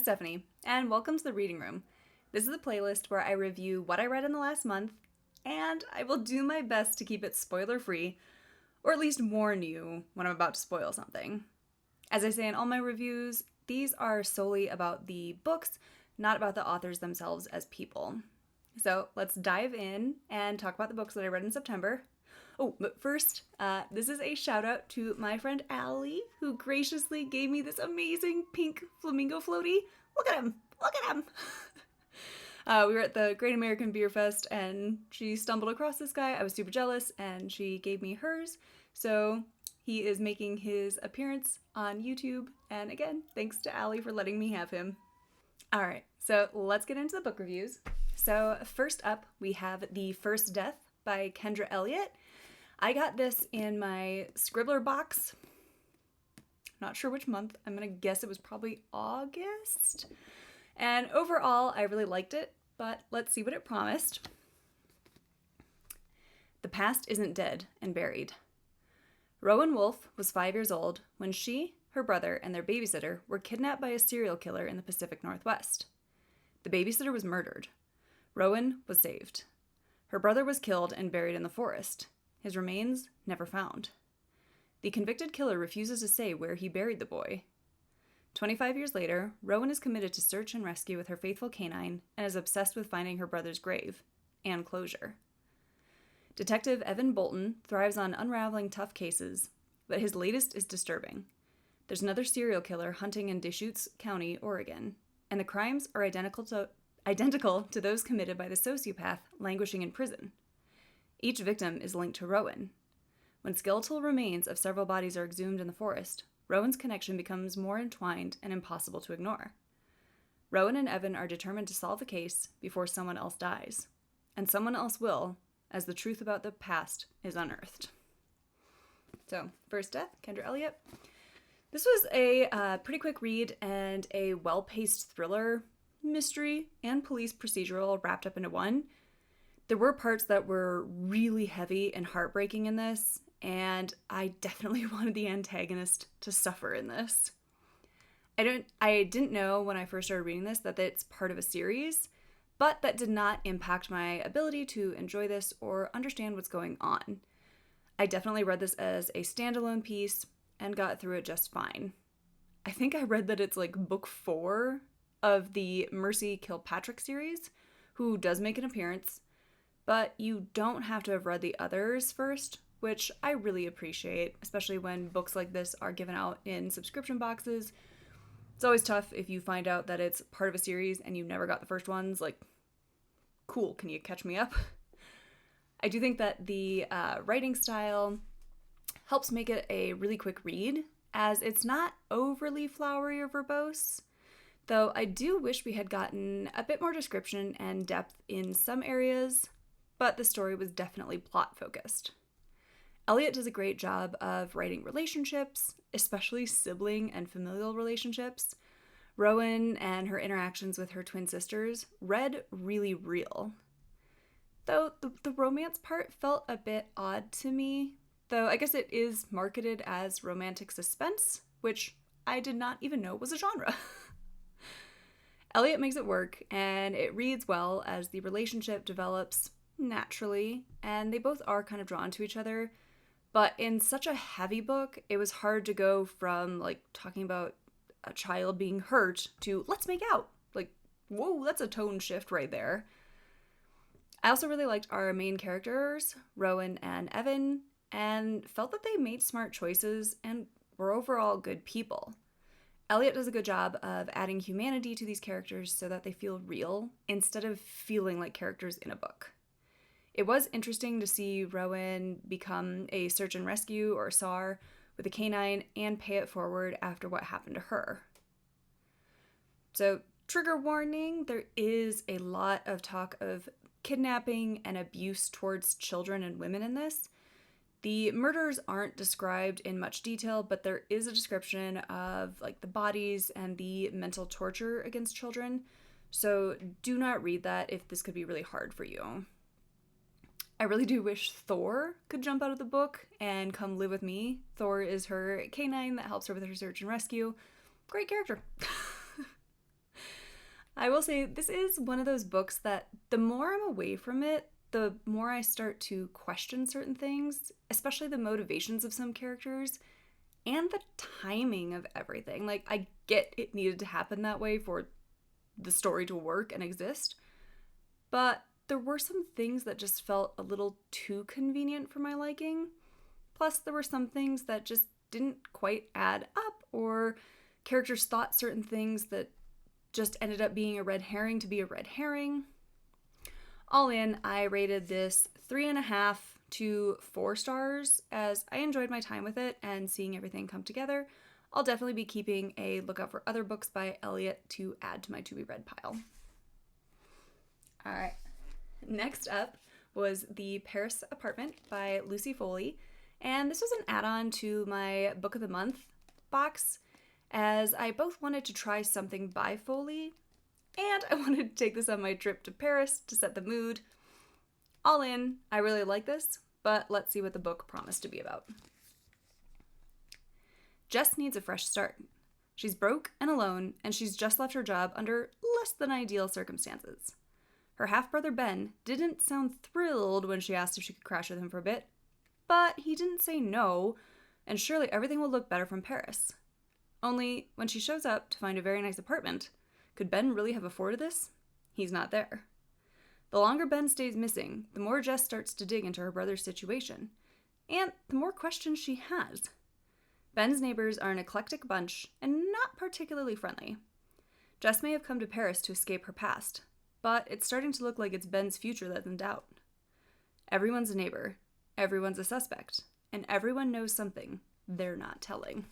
Stephanie, and welcome to the Reading Room. This is a playlist where I review what I read in the last month, and I will do my best to keep it spoiler-free, or at least warn you when I'm about to spoil something. As I say in all my reviews, these are solely about the books, not about the authors themselves as people. So let's dive in and talk about the books that I read in September. Oh, but first, this is a shout out to my friend Elle, who graciously gave me this amazing pink flamingo floaty. Look at him! Look at him! We were at the Great American Beer Fest and she stumbled across this guy. I was super jealous and she gave me hers. So he is making his appearance on YouTube. And again, thanks to Elle for letting me have him. All right, so let's get into the book reviews. So first up, we have The First Death by Kendra Elliot. I got this in my Scribbler box. Not sure which month. I'm gonna guess it was probably August. And overall, I really liked it, but let's see what it promised. The past isn't dead and buried. Rowan Wolfe was 5 years old when she, her brother, and their babysitter were kidnapped by a serial killer in the Pacific Northwest. The babysitter was murdered. Rowan was saved. Her brother was killed and buried in the forest. His remains never found. The convicted killer refuses to say where he buried the boy. 25 years later, Rowan is committed to search and rescue with her faithful canine and is obsessed with finding her brother's grave and closure. Detective Evan Bolton thrives on unraveling tough cases, but his latest is disturbing. There's another serial killer hunting in Deschutes County, Oregon, and the crimes are identical to those committed by the sociopath languishing in prison. Each victim is linked to Rowan. When skeletal remains of several bodies are exhumed in the forest, Rowan's connection becomes more entwined and impossible to ignore. Rowan and Evan are determined to solve the case before someone else dies, and someone else will, as the truth about the past is unearthed. So, First Death, Kendra Elliot. This was a pretty quick read and a well-paced thriller, mystery, and police procedural wrapped up into one. There were parts that were really heavy and heartbreaking in this, and I definitely wanted the antagonist to suffer in this. I didn't know when I first started reading this that it's part of a series, but that did not impact my ability to enjoy this or understand what's going on. I definitely read this as a standalone piece and got through it just fine. I think I read that it's like book 4 of the Mercy Kilpatrick series, who does make an appearance, but you don't have to have read the others first, which I really appreciate, especially when books like this are given out in subscription boxes. It's always tough if you find out that it's part of a series and you never got the first ones. Like, cool, can you catch me up? I do think that the writing style helps make it a really quick read, as it's not overly flowery or verbose, though I do wish we had gotten a bit more description and depth in some areas, but the story was definitely plot-focused. Elliot does a great job of writing relationships, especially sibling and familial relationships. Rowan and her interactions with her twin sisters read really real. Though the romance part felt a bit odd to me, though I guess it is marketed as romantic suspense, which I did not even know was a genre. Elliot makes it work, and it reads well as the relationship develops naturally, and they both are kind of drawn to each other. But in such a heavy book, it was hard to go from, like, talking about a child being hurt to let's make out. Like, whoa, that's a tone shift right there. I also really liked our main characters, Rowan and Evan, and felt that they made smart choices and were overall good people. Elliot does a good job of adding humanity to these characters so that they feel real instead of feeling like characters in a book. It was interesting to see Rowan become a search and rescue or SAR with a canine and pay it forward after what happened to her. So, trigger warning, there is a lot of talk of kidnapping and abuse towards children and women in this. The murders aren't described in much detail, but there is a description of like the bodies and the mental torture against children. So do not read that if this could be really hard for you. I really do wish Thor could jump out of the book and come live with me. Thor is her canine that helps her with her search and rescue. Great character. I will say this is one of those books that the more I'm away from it, the more I start to question certain things, especially the motivations of some characters and the timing of everything. Like, I get it needed to happen that way for the story to work and exist, but there were some things that just felt a little too convenient for my liking. Plus, there were some things that just didn't quite add up, or characters thought certain things that just ended up being a red herring to be a red herring. All in, I rated this 3.5 to 4 stars, as I enjoyed my time with it and seeing everything come together. I'll definitely be keeping a lookout for other books by Elliot to add to my to-be-read pile. All right. Next up was The Paris Apartment by Lucy Foley, and this was an add-on to my Book of the Month box, as I both wanted to try something by Foley, and I wanted to take this on my trip to Paris to set the mood. All in, I really like this, but let's see what the book promised to be about. Jess needs a fresh start. She's broke and alone, and she's just left her job under less than ideal circumstances. Her half-brother Ben didn't sound thrilled when she asked if she could crash with him for a bit, but he didn't say no, and surely everything will look better from Paris. Only, when she shows up to find a very nice apartment, could Ben really have afforded this? He's not there. The longer Ben stays missing, the more Jess starts to dig into her brother's situation, and the more questions she has. Ben's neighbors are an eclectic bunch and not particularly friendly. Jess may have come to Paris to escape her past, but it's starting to look like it's Ben's future that's in doubt. Everyone's a neighbor, everyone's a suspect, and everyone knows something they're not telling.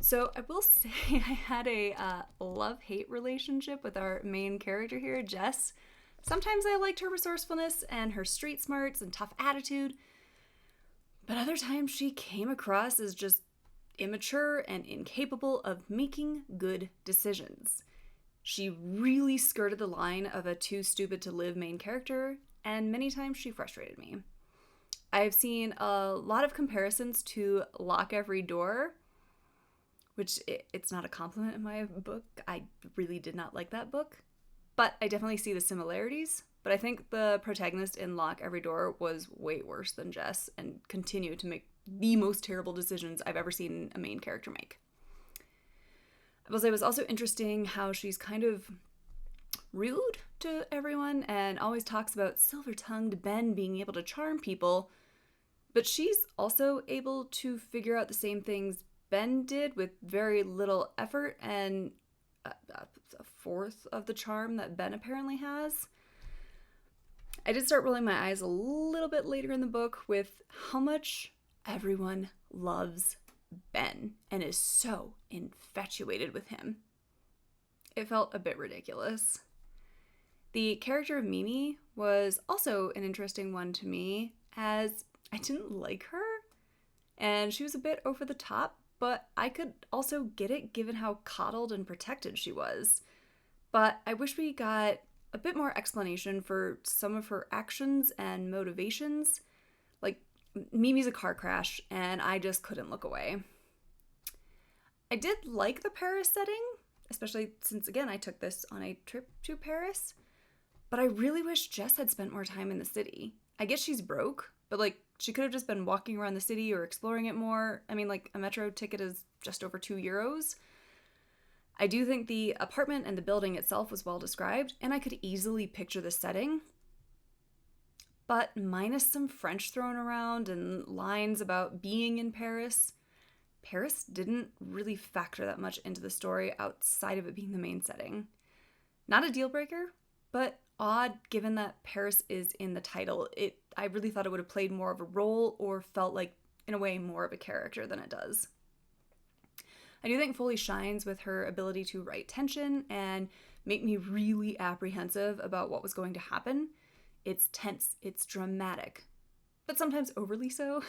So I will say I had a love-hate relationship with our main character here, Jess. Sometimes I liked her resourcefulness and her street smarts and tough attitude, but other times she came across as just immature and incapable of making good decisions. She really skirted the line of a too stupid to live main character, and many times she frustrated me. I've seen a lot of comparisons to Lock Every Door, which it's not a compliment in my book. I really did not like that book, but I definitely see the similarities. But I think the protagonist in Lock Every Door was way worse than Jess and continued to make the most terrible decisions I've ever seen a main character make. I will say it was also interesting how she's kind of rude to everyone and always talks about silver-tongued Ben being able to charm people, but she's also able to figure out the same things Ben did with very little effort and a fourth of the charm that Ben apparently has. I did start rolling my eyes a little bit later in the book with how much everyone loves Ben and is so infatuated with him. It felt a bit ridiculous. The character of Mimi was also an interesting one to me, as I didn't like her, and she was a bit over the top, but I could also get it given how coddled and protected she was. But I wish we got a bit more explanation for some of her actions and motivations. Like, Mimi's a car crash, and I just couldn't look away. I did like the Paris setting, especially since, again, I took this on a trip to Paris, but I really wish Jess had spent more time in the city. I guess she's broke, but, like, she could have just been walking around the city or exploring it more. I mean, like, a metro ticket is just over €2. I do think the apartment and the building itself was well described, and I could easily picture the setting. But minus some French thrown around and lines about being in Paris, Paris didn't really factor that much into the story outside of it being the main setting. Not a deal breaker, but odd given that Paris is in the title. I really thought it would have played more of a role or felt like, in a way, more of a character than it does. I do think Foley shines with her ability to write tension and make me really apprehensive about what was going to happen. It's tense, it's dramatic, but sometimes overly so.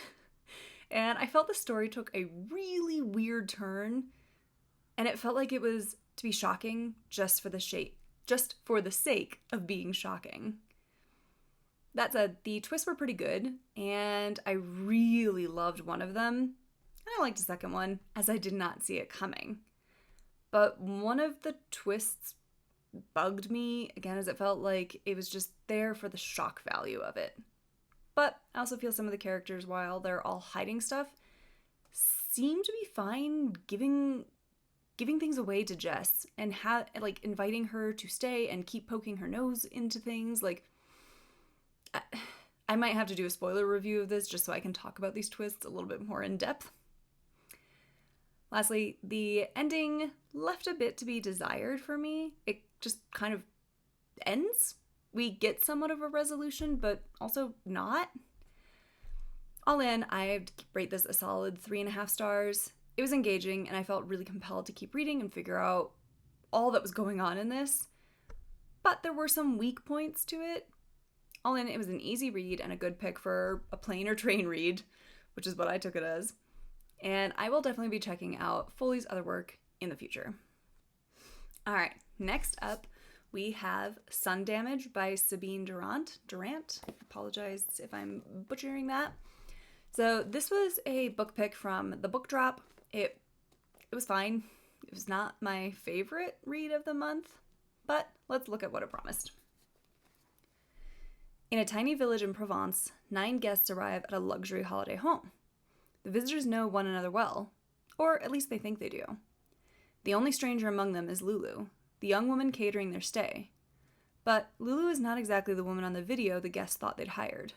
And I felt the story took a really weird turn, and it felt like it was to be shocking just for the sake of being shocking. That said, the twists were pretty good, and I really loved one of them. And I liked the second one, as I did not see it coming. but one of the twists bugged me, again, as it felt like it was just there for the shock value of it. But I also feel some of the characters, while they're all hiding stuff, seem to be fine giving things away to Jess and inviting her to stay and keep poking her nose into things. I might have to do a spoiler review of this just so I can talk about these twists a little bit more in depth. Lastly, the ending left a bit to be desired for me. It just kind of ends. We get somewhat of a resolution, but also not. All in, I'd rate this a solid 3.5 stars. It was engaging, and I felt really compelled to keep reading and figure out all that was going on in this. But there were some weak points to it. All in, it was an easy read and a good pick for a plane or train read, which is what I took it as. And I will definitely be checking out Foley's other work in the future. All right, next up, we have Sun Damage by Sabine Durrant. Apologize if I'm butchering that. So this was a book pick from the book drop. It was fine. It was not my favorite read of the month, but let's look at what it promised. In a tiny village in Provence, 9 guests arrive at a luxury holiday home. The visitors know one another well, or at least they think they do. The only stranger among them is Lulu, the young woman catering their stay. But Lulu is not exactly the woman on the video the guests thought they'd hired.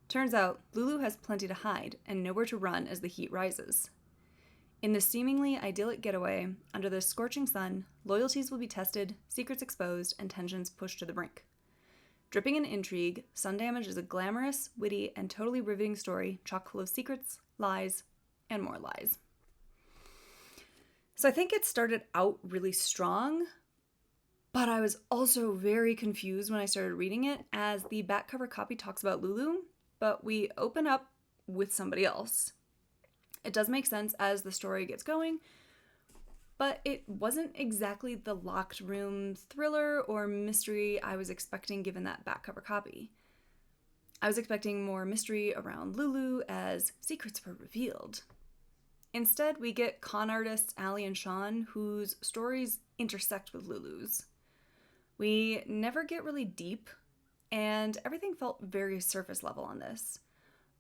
Turns out, Lulu has plenty to hide and nowhere to run as the heat rises. In this seemingly idyllic getaway, under the scorching sun, loyalties will be tested, secrets exposed, and tensions pushed to the brink. Dripping in intrigue, Sun Damage is a glamorous, witty, and totally riveting story chock full of secrets, lies, and more lies. So I think it started out really strong, but I was also very confused when I started reading it, as the back cover copy talks about Lulu, but we open up with somebody else. It does make sense as the story gets going, but it wasn't exactly the locked room thriller or mystery I was expecting given that back cover copy. I was expecting more mystery around Lulu as secrets were revealed. Instead, we get con artists Allie and Sean, whose stories intersect with Lulu's. We never get really deep, and everything felt very surface level on this.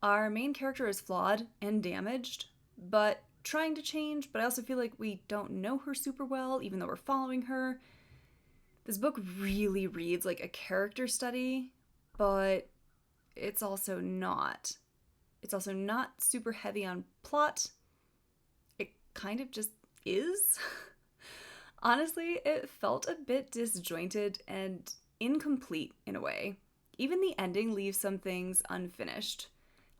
Our main character is flawed and damaged, but trying to change, but I also feel like we don't know her super well, even though we're following her. This book really reads like a character study, but it's also not. It's also not super heavy on plot. It kind of just is. Honestly, it felt a bit disjointed and incomplete in a way. Even the ending leaves some things unfinished.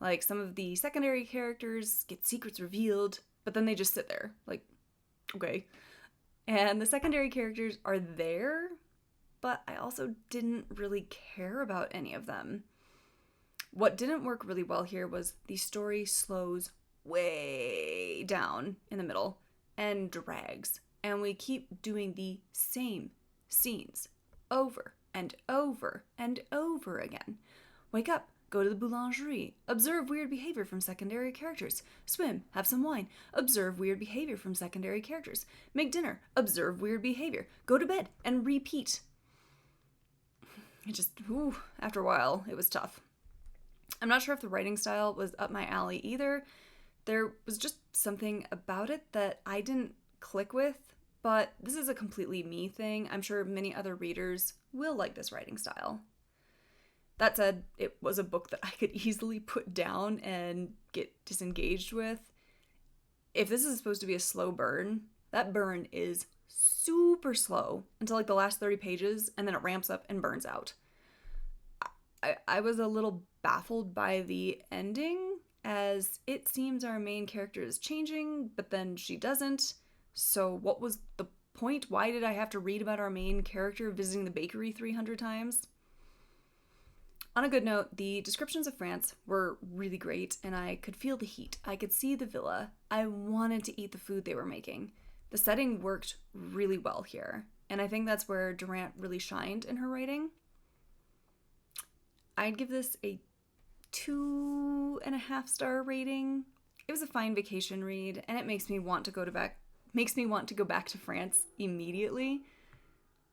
Like, some of the secondary characters get secrets revealed, but then they just sit there. Like, okay. And the secondary characters are there, but I also didn't really care about any of them. What didn't work really well here was the story slows way down in the middle and drags. And we keep doing the same scenes over and over and over again. Wake up, go to the boulangerie, observe weird behavior from secondary characters, swim, have some wine, observe weird behavior from secondary characters, make dinner, observe weird behavior, go to bed, and repeat. It just, after a while, it was tough. I'm not sure if the writing style was up my alley either. There was just something about it that I didn't click with, but this is a completely me thing. I'm sure many other readers will like this writing style. That said, it was a book that I could easily put down and get disengaged with. If this is supposed to be a slow burn, that burn is super slow until like the last 30 pages, and then it ramps up and burns out. I was a little baffled by the ending, as it seems our main character is changing, but then she doesn't. So what was the point? Why did I have to read about our main character visiting the bakery 300 times? On a good note, the descriptions of France were really great, and I could feel the heat. I could see the villa. I wanted to eat the food they were making. The setting worked really well here, and I think that's where Durrant really shined in her writing. I'd give this a 2.5 star rating. It was a fine vacation read, and it makes me want to go makes me want to go back to France immediately.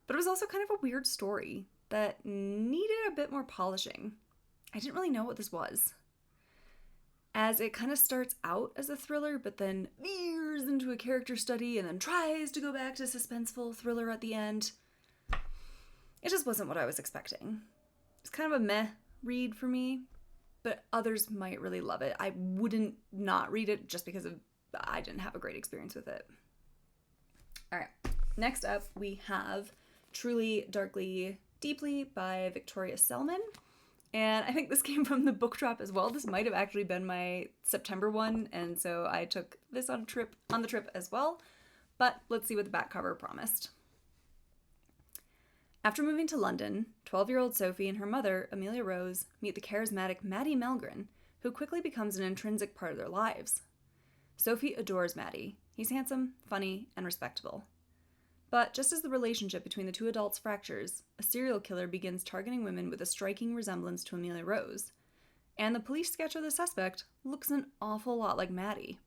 But it was also kind of a weird story that needed a bit more polishing. I didn't really know what this was, as it kind of starts out as a thriller, but then veers into a character study and then tries to go back to suspenseful thriller at the end. It just wasn't what I was expecting. It's kind of a meh read for me, but others might really love it. I wouldn't not read it just because I didn't have a great experience with it. All right, next up we have Truly, Darkly, Deeply by Victoria Selman. And I think this came from the book drop as well. This might have actually been my September one, and so I took this on the trip as well. But let's see what the back cover promised. After moving to London, 12-year-old Sophie and her mother, Amelia Rose, meet the charismatic Maddie Melgren, who quickly becomes an intrinsic part of their lives. Sophie adores Maddie. He's handsome, funny, and respectable. But just as the relationship between the two adults fractures, a serial killer begins targeting women with a striking resemblance to Amelia Rose, and the police sketch of the suspect looks an awful lot like Maddie.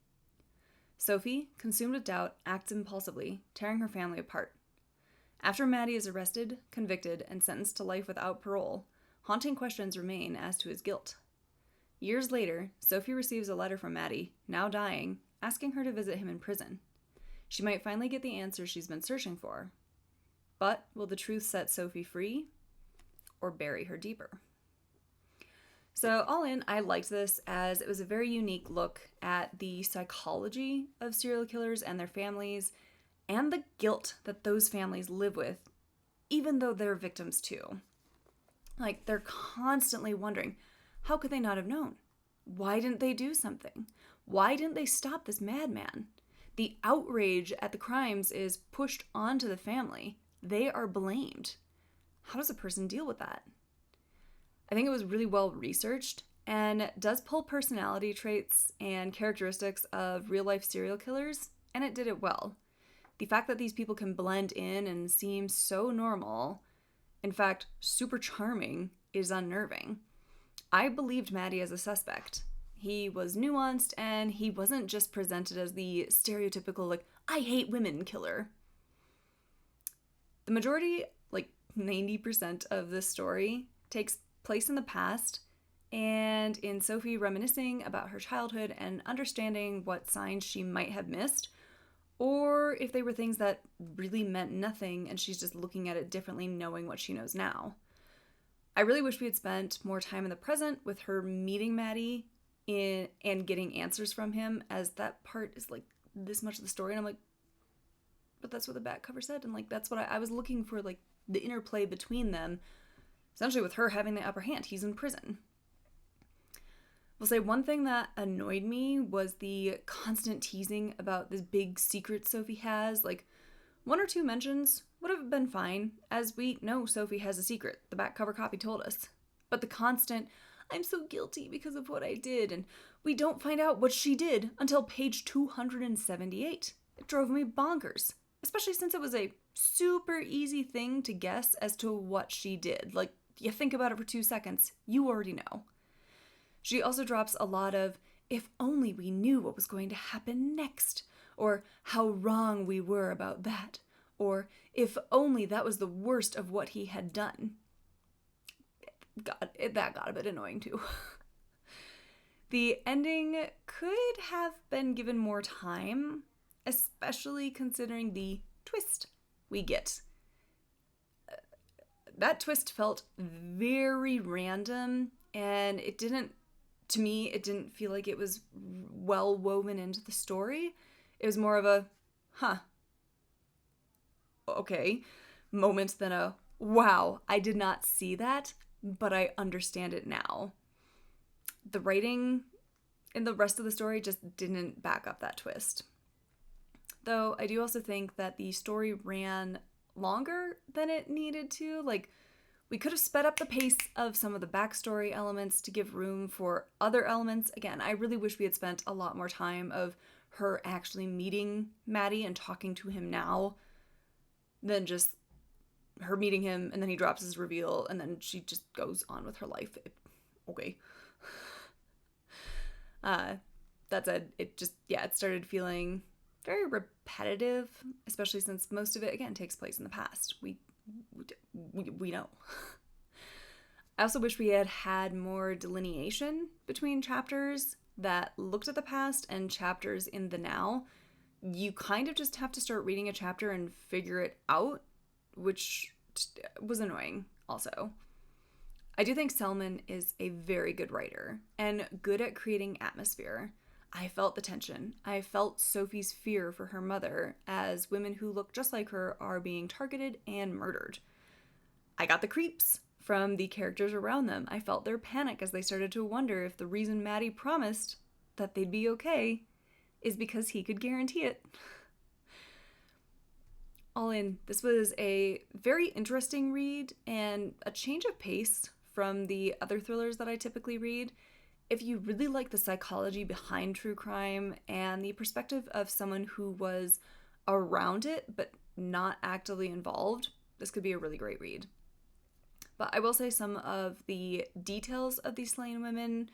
Sophie, consumed with doubt, acts impulsively, tearing her family apart. After Maddie is arrested, convicted, and sentenced to life without parole, haunting questions remain as to his guilt. Years later, Sophie receives a letter from Maddie, now dying, asking her to visit him in prison. She might finally get the answers she's been searching for. But will the truth set Sophie free or bury her deeper? So all in, I liked this as it was a very unique look at the psychology of serial killers and their families and the guilt that those families live with, even though they're victims too. Like, they're constantly wondering, how could they not have known? Why didn't they do something? Why didn't they stop this madman? The outrage at the crimes is pushed onto the family. They are blamed. How does a person deal with that? I think it was really well researched and does pull personality traits and characteristics of real-life serial killers, and it did it well. The fact that these people can blend in and seem so normal, in fact, super charming, is unnerving. I believed Maddie as a suspect. He was nuanced, and he wasn't just presented as the stereotypical, like, I hate women killer. The majority, like 90% of this story, takes place in the past, and in Sophie reminiscing about her childhood and understanding what signs she might have missed, or if they were things that really meant nothing and she's just looking at it differently knowing what she knows now. I really wish we had spent more time in the present with her meeting Maddie and getting answers from him, as that part is like this much of the story, and I'm like, but that's what the back cover said, and like that's what I was looking for, like the interplay between them, essentially with her having the upper hand. He's in prison. I'll say one thing that annoyed me was the constant teasing about this big secret Sophie has. Like, one or two mentions would have been fine, as we know Sophie has a secret. The back cover copy told us. But the constant, I'm so guilty because of what I did, and we don't find out what she did until page 278. It drove me bonkers, especially since it was a super easy thing to guess as to what she did. Like, you think about it for 2 seconds, you already know. She also drops a lot of, if only we knew what was going to happen next, or how wrong we were about that, or if only that was the worst of what he had done. God, that got a bit annoying too. The ending could have been given more time, especially considering the twist we get. That twist felt very random, and it didn't feel like it was well woven into the story. It was more of a, okay, moment than a, wow, I did not see that, but I understand it now. The writing in the rest of the story just didn't back up that twist. Though I do also think that the story ran longer than it needed to. Like, we could have sped up the pace of some of the backstory elements to give room for other elements. Again, I really wish we had spent a lot more time of her actually meeting Maddie and talking to him now than just her meeting him and then he drops his reveal and then she just goes on with her life. Okay. That said, it started feeling very repetitive, especially since most of it, again, takes place in the past. We know. I also wish we had had more delineation between chapters that looked at the past and chapters in the now. You kind of just have to start reading a chapter and figure it out, which was annoying also. I do think Selman is a very good writer and good at creating atmosphere. I felt the tension. I felt Sophie's fear for her mother as women who look just like her are being targeted and murdered. I got the creeps from the characters around them. I felt their panic as they started to wonder if the reason Maddie promised that they'd be okay is because he could guarantee it. All in, this was a very interesting read and a change of pace from the other thrillers that I typically read. If you really like the psychology behind true crime and the perspective of someone who was around it but not actively involved, this could be a really great read. But I will say some of the details of these slain women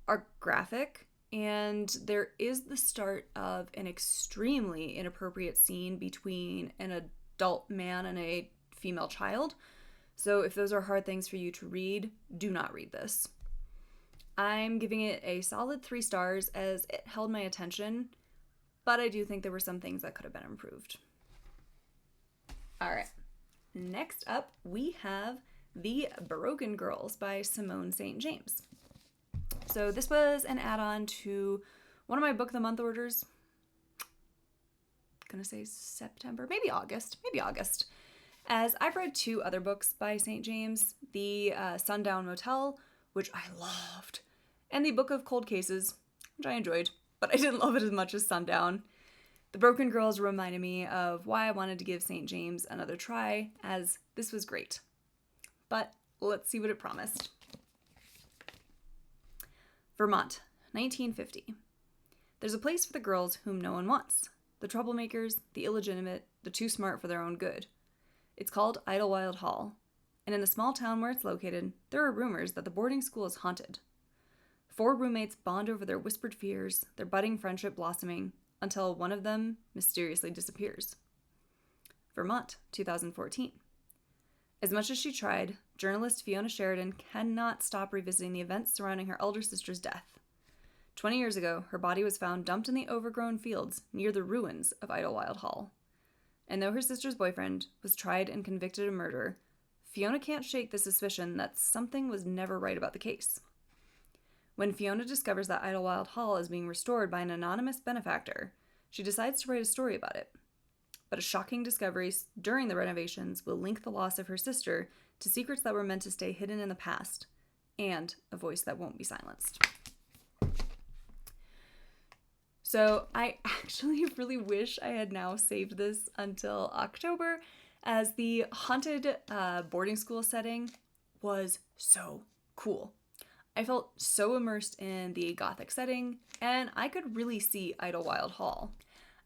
are graphic, and there is the start of an extremely inappropriate scene between an adult man and a female child. So if those are hard things for you to read, do not read this. I'm giving it a solid 3 stars as it held my attention, but I do think there were some things that could have been improved. All right, next up we have The Broken Girls by Simone St. James. So this was an add-on to one of my Book of the Month orders. I'm gonna say September, maybe August, as I've read 2 other books by St. James, the Sundown Motel, which I loved, and the Book of Cold Cases, which I enjoyed, but I didn't love it as much as Sundown. The Broken Girls reminded me of why I wanted to give St. James another try, as this was great. But let's see what it promised. Vermont, 1950. There's a place for the girls whom no one wants. The troublemakers, the illegitimate, the too smart for their own good. It's called Idlewild Hall, and in the small town where it's located, there are rumors that the boarding school is haunted. 4 roommates bond over their whispered fears, their budding friendship blossoming, until one of them mysteriously disappears. Vermont, 2014. As much as she tried, journalist Fiona Sheridan cannot stop revisiting the events surrounding her elder sister's death. 20 years ago, her body was found dumped in the overgrown fields near the ruins of Idlewild Hall. And though her sister's boyfriend was tried and convicted of murder, Fiona can't shake the suspicion that something was never right about the case. When Fiona discovers that Idlewild Hall is being restored by an anonymous benefactor, she decides to write a story about it. But a shocking discovery during the renovations will link the loss of her sister to secrets that were meant to stay hidden in the past, and a voice that won't be silenced. So I actually really wish I had now saved this until October, as the haunted boarding school setting was so cool. I felt so immersed in the gothic setting, and I could really see Idlewild Hall.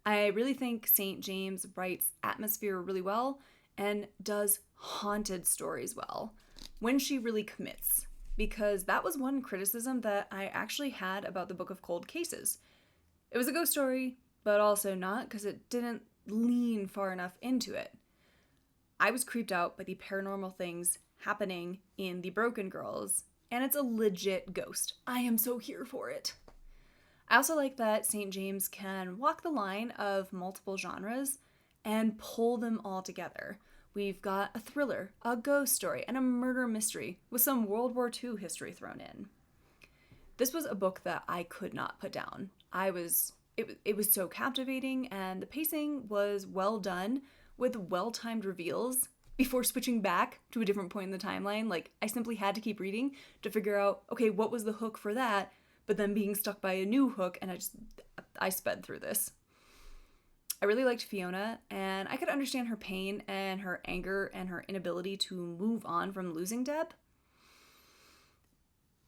I really think St. James writes atmosphere really well and does haunted stories well, when she really commits, because that was one criticism that I actually had about the Book of Cold Cases. It was a ghost story, but also not, because it didn't lean far enough into it. I was creeped out by the paranormal things happening in The Broken Girls, and it's a legit ghost. I am so here for it. I also like that St. James can walk the line of multiple genres and pull them all together. We've got a thriller, a ghost story, and a murder mystery with some World War II history thrown in. This was a book that I could not put down. It was so captivating, and the pacing was well done with well-timed reveals before switching back to a different point in the timeline. Like, I simply had to keep reading to figure out, okay, what was the hook for that? But then being stuck by a new hook, and I sped through this. I really liked Fiona, and I could understand her pain and her anger and her inability to move on from losing Deb.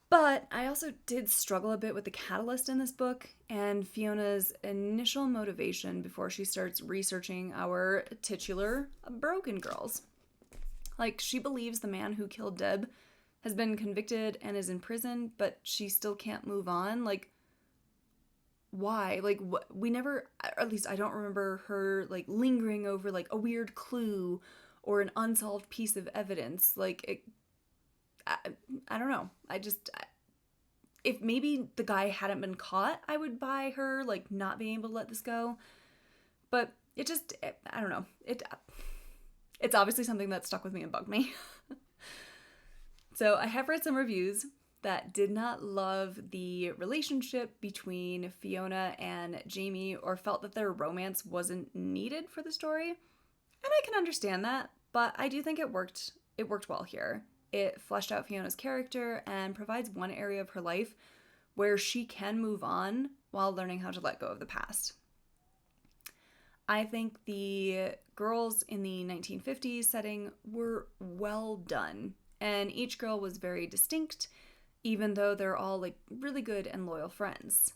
But I also did struggle a bit with the catalyst in this book and Fiona's initial motivation before she starts researching our titular Broken Girls. Like, she believes the man who killed Deb has been convicted and is in prison, but she still can't move on. Like, why? Like, we never, or at least I don't remember her, like, lingering over, like, a weird clue or an unsolved piece of evidence. Like, I don't know. If maybe the guy hadn't been caught, I would buy her, like, not being able to let this go. But I don't know. It's obviously something that stuck with me and bugged me. So I have read some reviews that did not love the relationship between Fiona and Jamie or felt that their romance wasn't needed for the story. And I can understand that, but I do think it worked well here. It fleshed out Fiona's character and provides one area of her life where she can move on while learning how to let go of the past. I think the girls in the 1950s setting were well done, and each girl was very distinct, even though they're all like really good and loyal friends.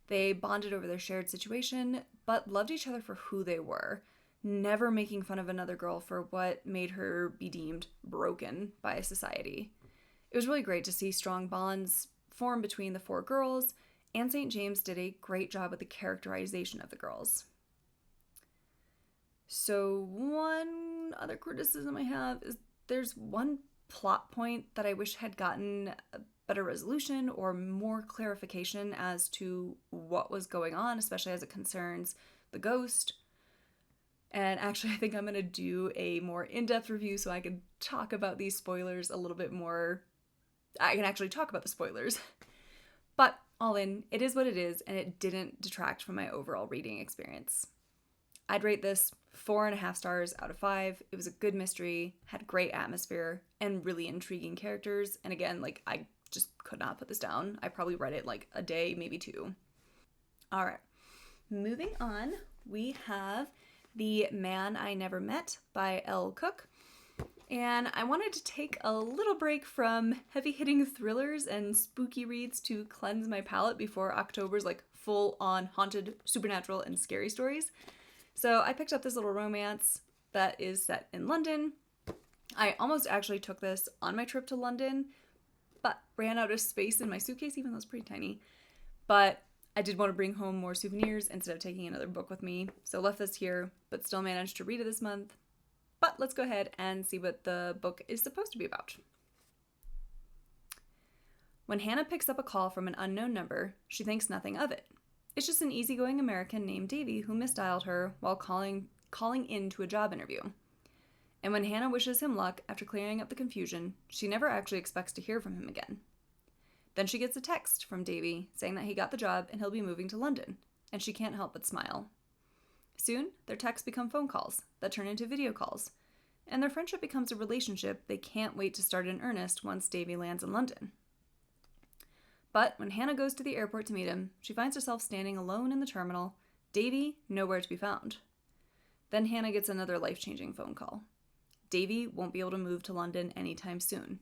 They bonded over their shared situation, but loved each other for who they were, never making fun of another girl for what made her be deemed broken by society. It was really great to see strong bonds form between the four girls, and St. James did a great job with the characterization of the girls. So one other criticism I have is there's one plot point that I wish had gotten a better resolution or more clarification as to what was going on, especially as it concerns the ghost. And actually, I think I'm going to do a more in-depth review so I can talk about these spoilers a little bit more. I can actually talk about the spoilers. But all in, it is what it is, and it didn't detract from my overall reading experience. I'd rate this 4.5 stars out of 5. It was a good mystery, had great atmosphere, and really intriguing characters. And again, like, I just could not put this down. I probably read it like a day, maybe 2. All right, moving on, we have The Man I Never Met by Elle Cook. And I wanted to take a little break from heavy-hitting thrillers and spooky reads to cleanse my palate before October's like full-on haunted, supernatural, and scary stories. So I picked up this little romance that is set in London. I almost actually took this on my trip to London, but ran out of space in my suitcase, even though it's pretty tiny. But I did want to bring home more souvenirs instead of taking another book with me, so left this here, but still managed to read it this month. But let's go ahead and see what the book is supposed to be about. When Hannah picks up a call from an unknown number, she thinks nothing of it. It's just an easygoing American named Davy who misdialed her while calling in to a job interview. And when Hannah wishes him luck after clearing up the confusion, she never actually expects to hear from him again. Then she gets a text from Davy saying that he got the job and he'll be moving to London, and she can't help but smile. Soon, their texts become phone calls that turn into video calls, and their friendship becomes a relationship they can't wait to start in earnest once Davy lands in London. But when Hannah goes to the airport to meet him, she finds herself standing alone in the terminal, Davy nowhere to be found. Then Hannah gets another life-changing phone call. Davy won't be able to move to London anytime soon,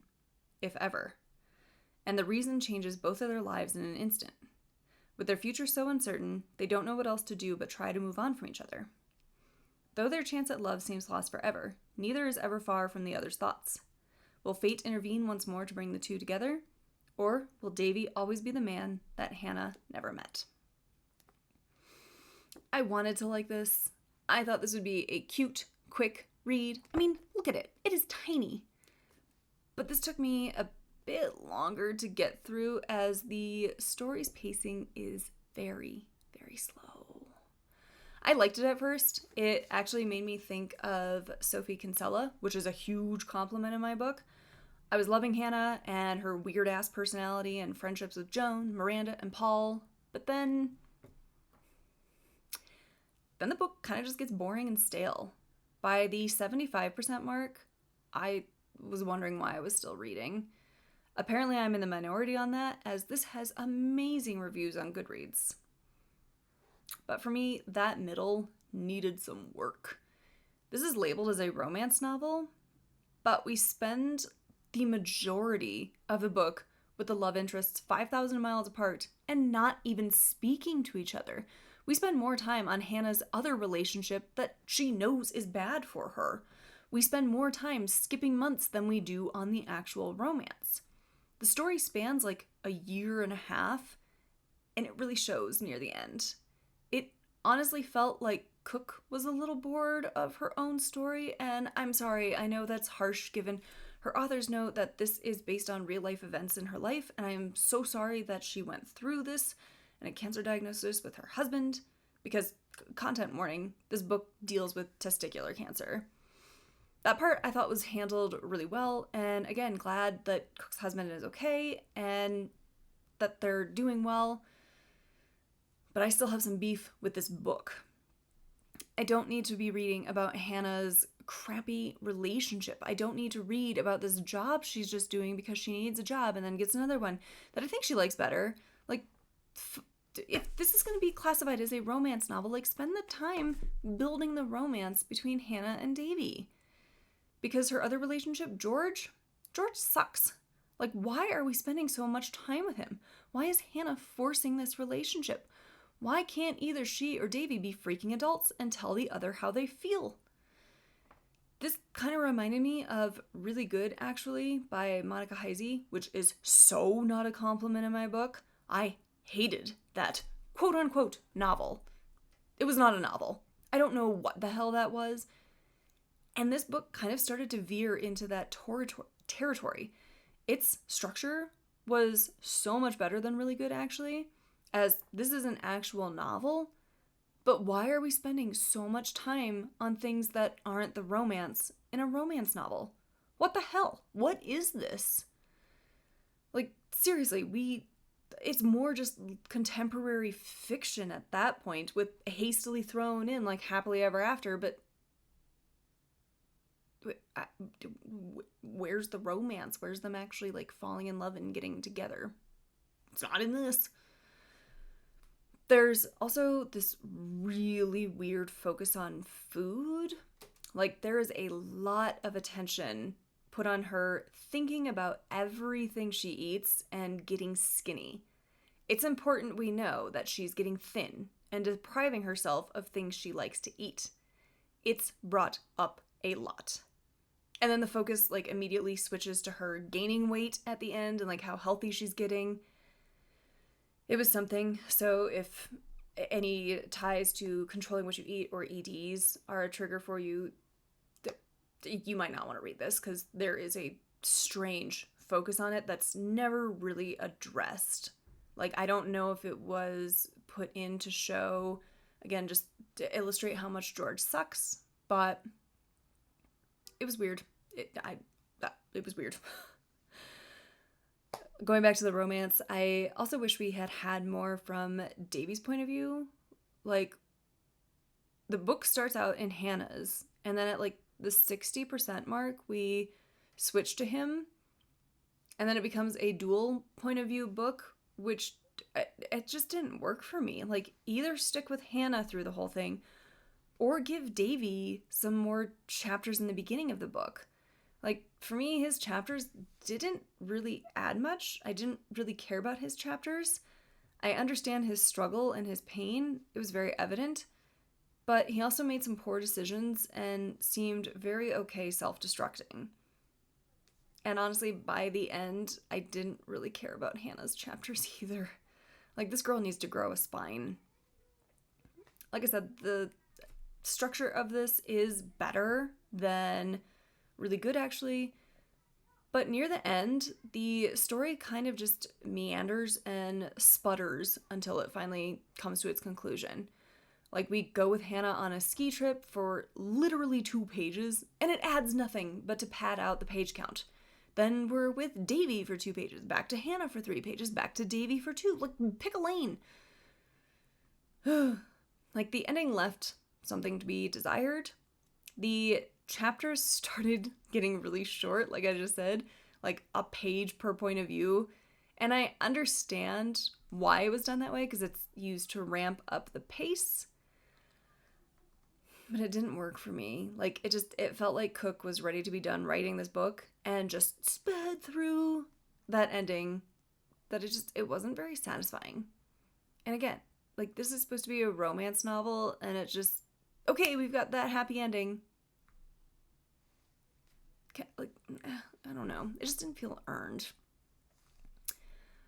if ever. And the reason changes both of their lives in an instant. With their future so uncertain, they don't know what else to do but try to move on from each other. Though their chance at love seems lost forever, neither is ever far from the other's thoughts. Will fate intervene once more to bring the two together? Or will Davy always be the man that Hannah never met? I wanted to like this. I thought this would be a cute, quick read. I mean, look at it. It is tiny. But this took me a bit longer to get through as the story's pacing is very, very slow. I liked it at first. It actually made me think of Sophie Kinsella, which is a huge compliment in my book. I was loving Hannah and her weird-ass personality and friendships with Joan, Miranda, and Paul, but then the book kind of just gets boring and stale. By the 75% mark, I was wondering why I was still reading. Apparently I'm in the minority on that, as this has amazing reviews on Goodreads. But for me, that middle needed some work. This is labeled as a romance novel, but we spend the majority of the book with the love interests 5,000 miles apart and not even speaking to each other. We spend more time on Hannah's other relationship that she knows is bad for her. We spend more time skipping months than we do on the actual romance. The story spans like a year and a half, and it really shows near the end. It honestly felt like Cook was a little bored of her own story, and I'm sorry, I know that's harsh given her author's note that this is based on real-life events in her life, and I am so sorry that she went through this and a cancer diagnosis with her husband, because, content warning, this book deals with testicular cancer. That part I thought was handled really well, and again, glad that Cook's husband is okay and that they're doing well, but I still have some beef with this book. I don't need to be reading about Hannah's crappy relationship. I don't need to read about this job she's just doing because she needs a job and then gets another one that I think she likes better. Like, if this is going to be classified as a romance novel, like, spend the time building the romance between Hannah and Davy. Because her other relationship, George sucks. Like, why are we spending so much time with him? Why is Hannah forcing this relationship? Why can't either she or Davy be freaking adults and tell the other how they feel? This kind of reminded me of Really Good, actually, by Monica Heisey, which is so not a compliment in my book. I hated that quote-unquote novel. It was not a novel. I don't know what the hell that was. And this book kind of started to veer into that territory. Its structure was so much better than Really Good, actually, as this is an actual novel. But why are we spending so much time on things that aren't the romance in a romance novel? What the hell? What is this? Like, seriously, it's more just contemporary fiction at that point, with hastily thrown in, like, happily ever after, but where's the romance? Where's them actually, like, falling in love and getting together? It's not in this. There's also this really weird focus on food. Like, there is a lot of attention put on her thinking about everything she eats and getting skinny. It's important we know that she's getting thin and depriving herself of things she likes to eat. It's brought up a lot. And then the focus, like, immediately switches to her gaining weight at the end and, like, how healthy she's getting. It was something. So if any ties to controlling what you eat or EDs are a trigger for you, you might not want to read this, because there is a strange focus on it that's never really addressed. Like, I don't know if it was put in to show, again, just to illustrate how much George sucks, but it was weird. It was weird. Going back to the romance, I also wish we had more from Davy's point of view. Like, the book starts out in Hannah's, and then at, like, the 60% mark, we switch to him, and then it becomes a dual point of view book, which it just didn't work for me. Like, either stick with Hannah through the whole thing, or give Davy some more chapters in the beginning of the book. Like, for me, his chapters didn't really add much. I didn't really care about his chapters. I understand his struggle and his pain. It was very evident. But he also made some poor decisions and seemed very okay self-destructing. And honestly, by the end, I didn't really care about Hannah's chapters either. Like, this girl needs to grow a spine. Like I said, the structure of this is better than Really Good, actually. But near the end, the story kind of just meanders and sputters until it finally comes to its conclusion. Like, we go with Hannah on a ski trip for literally 2 pages, and it adds nothing but to pad out the page count. Then we're with Davy for 2 pages, back to Hannah for 3 pages, back to Davy for 2. Like, pick a lane. Like, the ending left something to be desired. The chapters started getting really short, like I just said, like a page per point of view. And I understand why it was done that way, because it's used to ramp up the pace. But it didn't work for me. Like, it felt like Cook was ready to be done writing this book and just sped through that ending, that it wasn't very satisfying. And again, like, this is supposed to be a romance novel, and it just, okay, we've got that happy ending. Like, I don't know. It just didn't feel earned.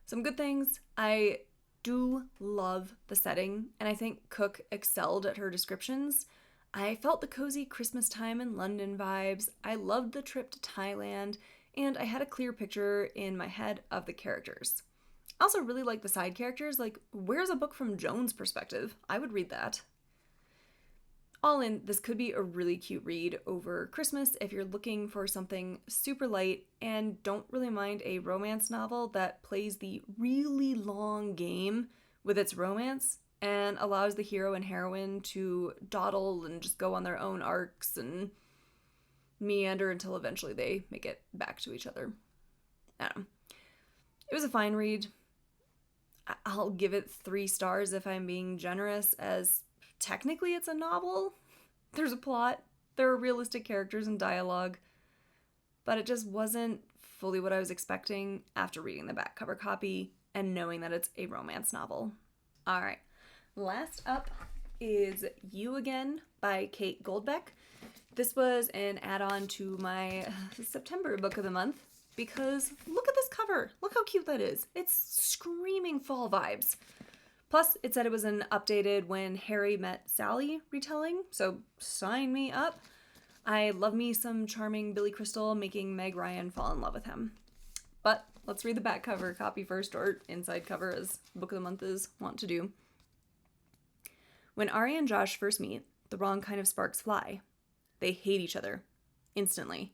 Some good things. I do love the setting, and I think Cook excelled at her descriptions. I felt the cozy Christmas time in London vibes, I loved the trip to Thailand, and I had a clear picture in my head of the characters. I also really like the side characters, like, where's a book from Joan's perspective? I would read that. All in, this could be a really cute read over Christmas if you're looking for something super light and don't really mind a romance novel that plays the really long game with its romance and allows the hero and heroine to dawdle and just go on their own arcs and meander until eventually they make it back to each other. I don't know. It was a fine read. I'll give it 3 stars if I'm being generous, as technically it's a novel. There's a plot, there are realistic characters and dialogue, but it just wasn't fully what I was expecting after reading the back cover copy and knowing that it's a romance novel. Alright, last up is You Again by Kate Goldbeck. This was an add-on to my September book of the month because look at this cover. Look how cute that is. It's screaming fall vibes. Plus, it said it was an updated When Harry Met Sally retelling, so sign me up. I love me some charming Billy Crystal making Meg Ryan fall in love with him. But let's read the back cover copy first, or inside cover as book of the month is wont to do. When Ari and Josh first meet, the wrong kind of sparks fly. They hate each other. Instantly.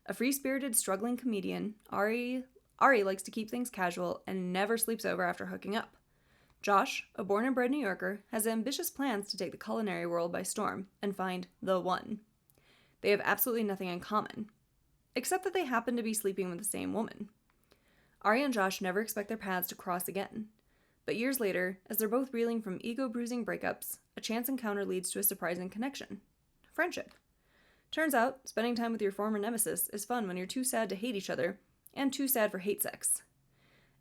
A free-spirited, struggling comedian, Ari likes to keep things casual and never sleeps over after hooking up. Josh, a born and bred New Yorker, has ambitious plans to take the culinary world by storm and find the one. They have absolutely nothing in common, except that they happen to be sleeping with the same woman. Ari and Josh never expect their paths to cross again. But years later, as they're both reeling from ego-bruising breakups, a chance encounter leads to a surprising connection. Friendship. Turns out, spending time with your former nemesis is fun when you're too sad to hate each other, and too sad for hate sex.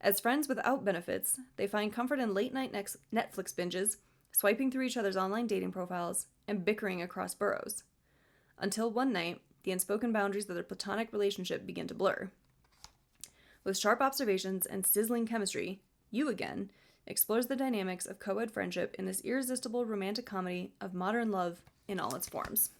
As friends without benefits, they find comfort in late-night Netflix binges, swiping through each other's online dating profiles, and bickering across boroughs. Until one night, the unspoken boundaries of their platonic relationship begin to blur. With sharp observations and sizzling chemistry, You Again explores the dynamics of co-ed friendship in this irresistible romantic comedy of modern love in all its forms.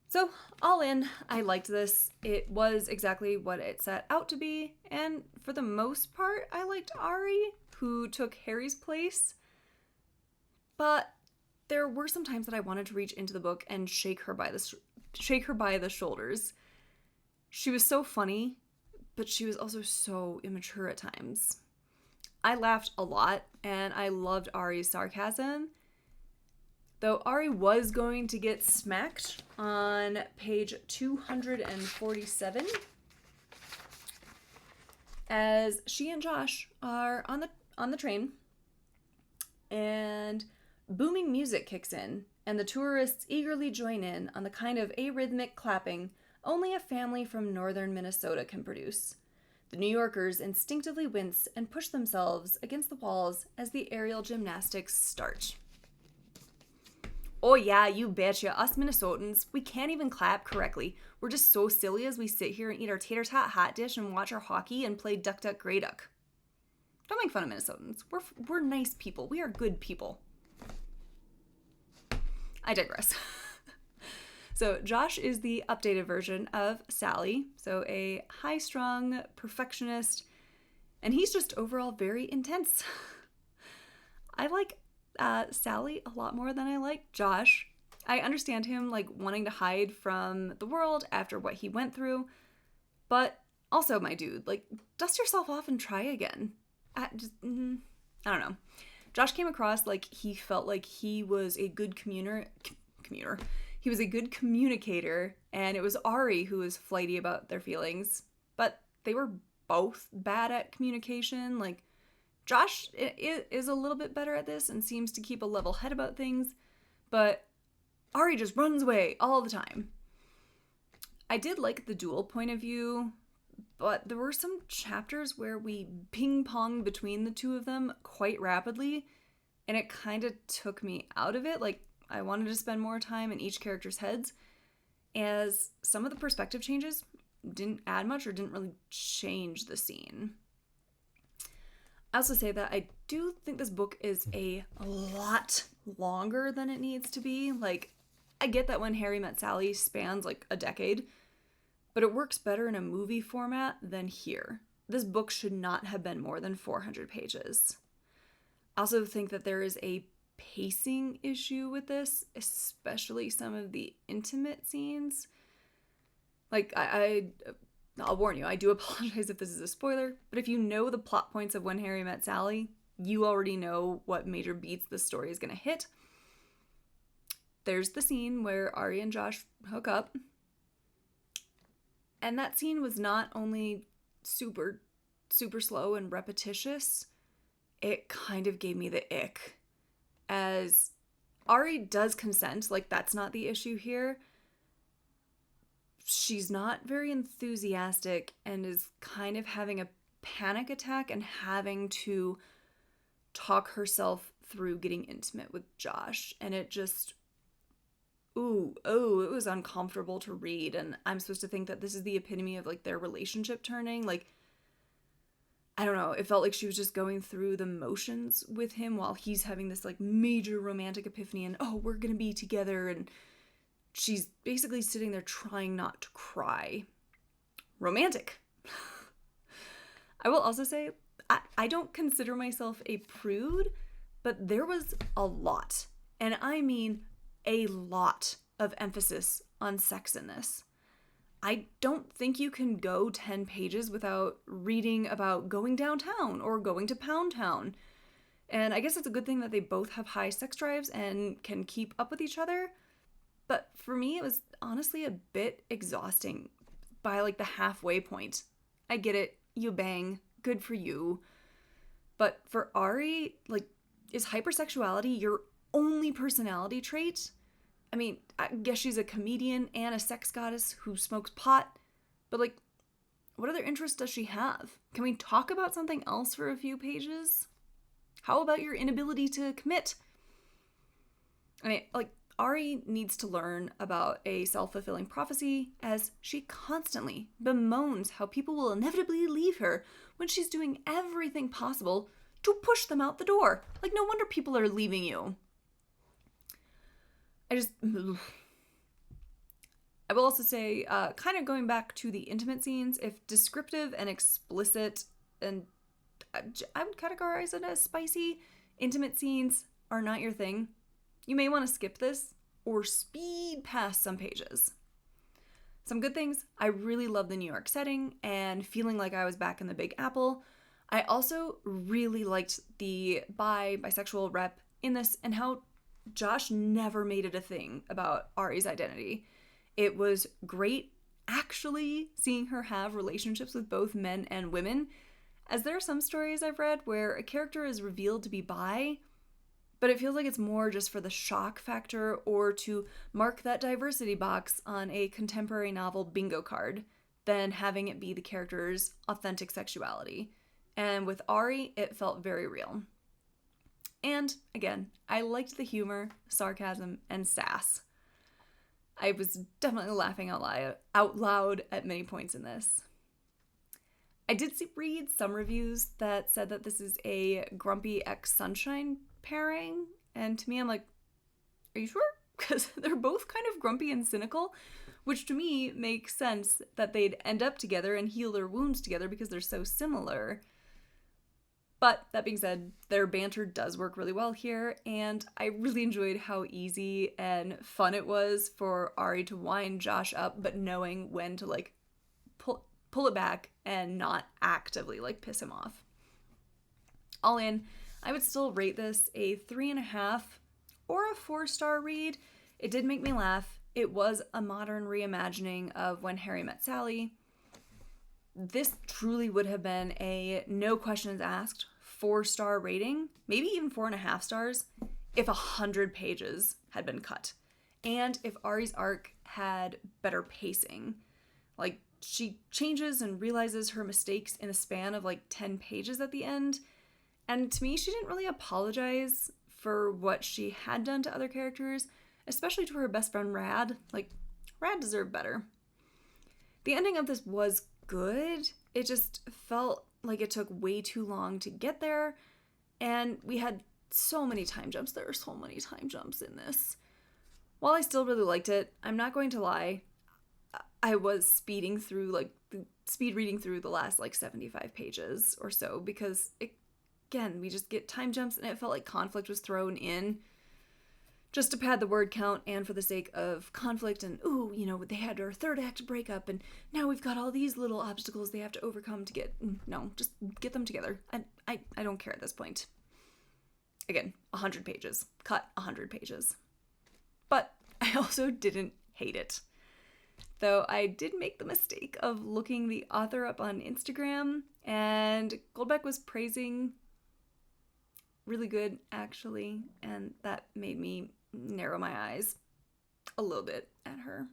So, all in, I liked this. It was exactly what it set out to be, and for the most part, I liked Ari, who took Harry's place. But there were some times that I wanted to reach into the book and shake her by the shoulders. She was so funny, but she was also so immature at times. I laughed a lot, and I loved Ari's sarcasm. Though Ari was going to get smacked on page 247, as she and Josh are on the train, and booming music kicks in, and the tourists eagerly join in on the kind of arrhythmic clapping only a family from northern Minnesota can produce. The New Yorkers instinctively wince and push themselves against the walls as the aerial gymnastics start. Oh yeah, you betcha. Us Minnesotans, we can't even clap correctly. We're just so silly as we sit here and eat our tater tot hot dish and watch our hockey and play Duck Duck Grey Duck. Don't make fun of Minnesotans. We're nice people. We are good people. I digress. So Josh is the updated version of Sally, so a high-strung perfectionist, and he's just overall very intense. I like Sally a lot more than I like Josh. I understand him like wanting to hide from the world after what he went through, but also, my dude, like, dust yourself off and try again. I don't know. Josh came across like he felt like he was a good He was a good communicator, and it was Ari who was flighty about their feelings, but they were both bad at communication. Like, Josh is a little bit better at this and seems to keep a level head about things, but Ari just runs away all the time. I did like the dual point of view, but there were some chapters where we ping-ponged between the two of them quite rapidly, and it kind of took me out of it. Like, I wanted to spend more time in each character's heads, as some of the perspective changes didn't add much or didn't really change the scene. I also say that I do think this book is a lot longer than it needs to be. Like, I get that When Harry Met Sally spans like a decade, but it works better in a movie format than here. This book should not have been more than 400 pages. I also think that there is a pacing issue with this, especially some of the intimate scenes. Like, I'll warn you, I do apologize if this is a spoiler, but if you know the plot points of When Harry Met Sally, you already know what major beats the story is going to hit. There's the scene where Ari and Josh hook up. And that scene was not only super, super slow and repetitious, it kind of gave me the ick. As Ari does consent, like that's not the issue here. She's not very enthusiastic and is kind of having a panic attack and having to talk herself through getting intimate with Josh. And it just, it was uncomfortable to read. And I'm supposed to think that this is the epitome of like their relationship turning. Like, I don't know, it felt like she was just going through the motions with him while he's having this like major romantic epiphany and, oh, we're gonna be together, and she's basically sitting there trying not to cry. Romantic. I will also say, I don't consider myself a prude, but there was a lot, and I mean a lot of emphasis on sex in this. I don't think you can go 10 pages without reading about going downtown or going to Pound Town. And I guess it's a good thing that they both have high sex drives and can keep up with each other. But for me, it was honestly a bit exhausting by like the halfway point. I get it, you bang, good for you. But for Ari, like, is hypersexuality your only personality trait? I mean, I guess she's a comedian and a sex goddess who smokes pot, but like, what other interests does she have? Can we talk about something else for a few pages? How about your inability to commit? I mean, like, Ari needs to learn about a self-fulfilling prophecy, as she constantly bemoans how people will inevitably leave her when she's doing everything possible to push them out the door. Like, no wonder people are leaving you. I will also say, kind of going back to the intimate scenes, if descriptive and explicit, and I would categorize it as spicy, intimate scenes are not your thing, you may want to skip this or speed past some pages. Some good things, I really love the New York setting and feeling like I was back in the Big Apple. I also really liked the bisexual rep in this and how Josh never made it a thing about Ari's identity. It was great actually seeing her have relationships with both men and women, as there are some stories I've read where a character is revealed to be bi, but it feels like it's more just for the shock factor or to mark that diversity box on a contemporary novel bingo card than having it be the character's authentic sexuality. And with Ari, it felt very real. And again, I liked the humor, sarcasm, and sass. I was definitely laughing out loud at many points in this. I did read some reviews that said that this is a grumpy ex-Sunshine pairing, and to me I'm like, are you sure? Because they're both kind of grumpy and cynical, which to me makes sense that they'd end up together and heal their wounds together because they're so similar. But that being said, their banter does work really well here, and I really enjoyed how easy and fun it was for Ari to wind Josh up, but knowing when to like pull it back and not actively like piss him off. All in, I would still rate this a 3.5 or a 4-star read. It did make me laugh. It was a modern reimagining of When Harry Met Sally. This truly would have been a no questions asked 4-star rating, maybe even 4.5 stars, if 100 pages had been cut. And if Ari's arc had better pacing. Like, she changes and realizes her mistakes in a span of like 10 pages at the end. And to me, she didn't really apologize for what she had done to other characters, especially to her best friend Rad. Like, Rad deserved better. The ending of this was good. It just felt like it took way too long to get there, and we had so many time jumps. There are so many time jumps in this. While I still really liked it, I'm not going to lie, I was speed reading through the last 75 pages or so, because again, we just get time jumps and it felt like conflict was thrown in just to pad the word count and for the sake of conflict, and they had their third act breakup and now we've got all these little obstacles they have to overcome to just get them together. I don't care at this point. Again, 100 pages. Cut 100 pages. But I also didn't hate it. Though I did make the mistake of looking the author up on Instagram, and Goldbeck was praising really good, actually, and that made me narrow my eyes a little bit at her.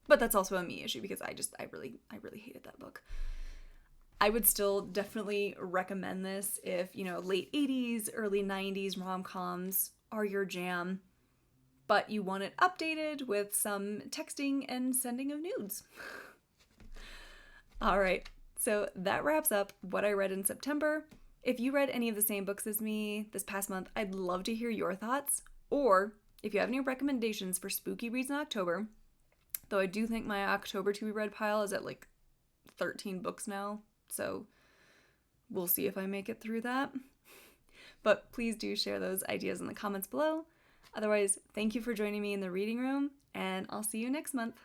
But that's also a me issue, because I really hated that book. I would still definitely recommend this if, late 80s, early 90s rom-coms are your jam, but you want it updated with some texting and sending of nudes. All right, so that wraps up what I read in September. If you read any of the same books as me this past month, I'd love to hear your thoughts, or if you have any recommendations for spooky reads in October, though I do think my October to be read pile is at 13 books now, so we'll see if I make it through that. But please do share those ideas in the comments below. Otherwise, thank you for joining me in the reading room, and I'll see you next month.